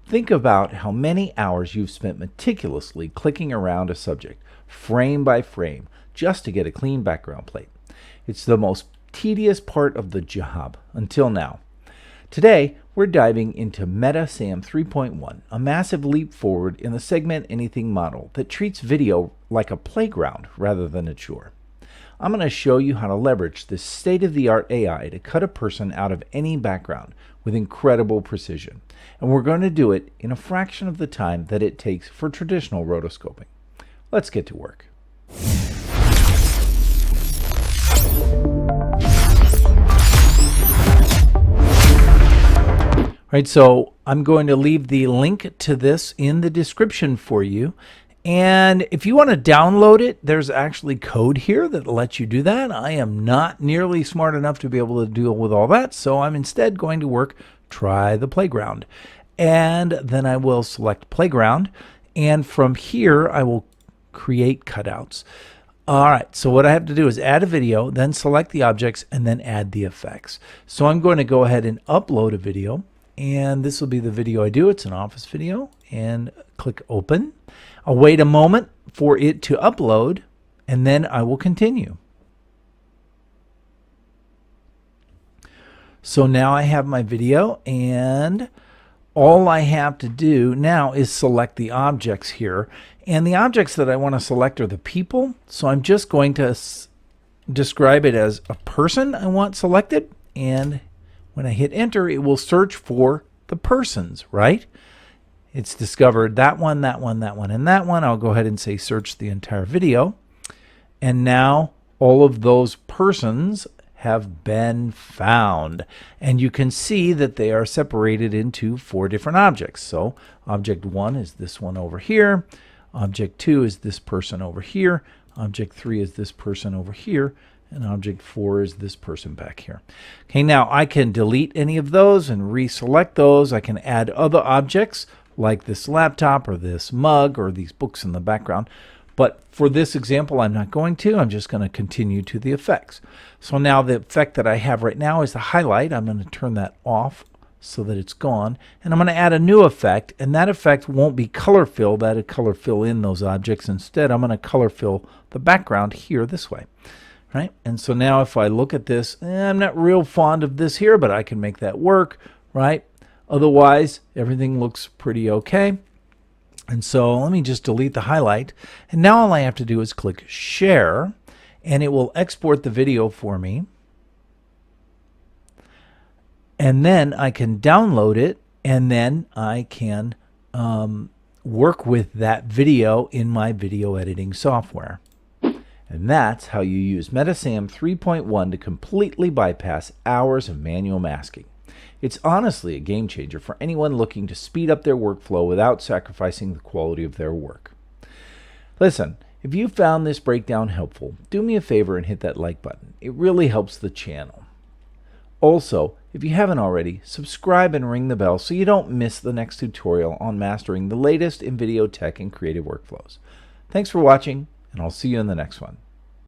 Think about how many hours you've spent meticulously clicking around a subject, frame by frame, just to get a clean background plate. It's the most tedious part of the job, until now. Today, we're diving into MetaSAM 3.1, a massive leap forward in the segment anything model that treats video like a playground rather than a chore. I'm going to show you how to leverage this state-of-the-art AI to cut a person out of any background with incredible precision. And we're going to do it in a fraction of the time that it takes for traditional rotoscoping. Let's get to work. Right, so I'm going to leave the link to this in the description for you. And if you want to download it, there's actually code here that lets you do that. I am not nearly smart enough to be able to deal with all that, so I'm instead going to try the playground. And then I will select playground, and from here I will create cutouts. All right, so what I have to do is add a video, then select the objects, and then add the effects. So I'm going to go ahead and upload a video, and this will be the video I do. It's an office video, and click open. I'll wait a moment for it to upload, and then I will continue. So now I have my video, and all I have to do now is select the objects here. And the objects that I want to select are the people. So I'm just going to describe it as a person I want selected. And when I hit enter, it will search for the persons, right? It's discovered that one, that one, that one, and that one. I'll go ahead and say search the entire video. And now all of those persons have been found. And you can see that they are separated into 4 different objects. So object 1 is this one over here. Object 2 is this person over here. Object 3 is this person over here. And object 4 is this person back here. Okay, now I can delete any of those and reselect those. I can add other objects like this laptop or this mug or these books in the background. But for this example, I'm not going to. I'm just going to continue to the effects. So now the effect that I have right now is the highlight. I'm going to turn that off so that it's gone. And I'm going to add a new effect. And that effect won't be color fill. That'll color fill in those objects. Instead, I'm going to color fill the background here this way. Right? And so now if I look at this, I'm not real fond of this here, but I can make that work. Right? Otherwise, everything looks pretty okay. And so let me just delete the highlight. And now all I have to do is click share, and it will export the video for me. And then I can download it, and then I can work with that video in my video editing software. And that's how you use MetaSAM 3.1 to completely bypass hours of manual masking. It's honestly a game changer for anyone looking to speed up their workflow without sacrificing the quality of their work. Listen, if you found this breakdown helpful, do me a favor and hit that like button. It really helps the channel. Also, if you haven't already, subscribe and ring the bell so you don't miss the next tutorial on mastering the latest in video tech and creative workflows. Thanks for watching, and I'll see you in the next one.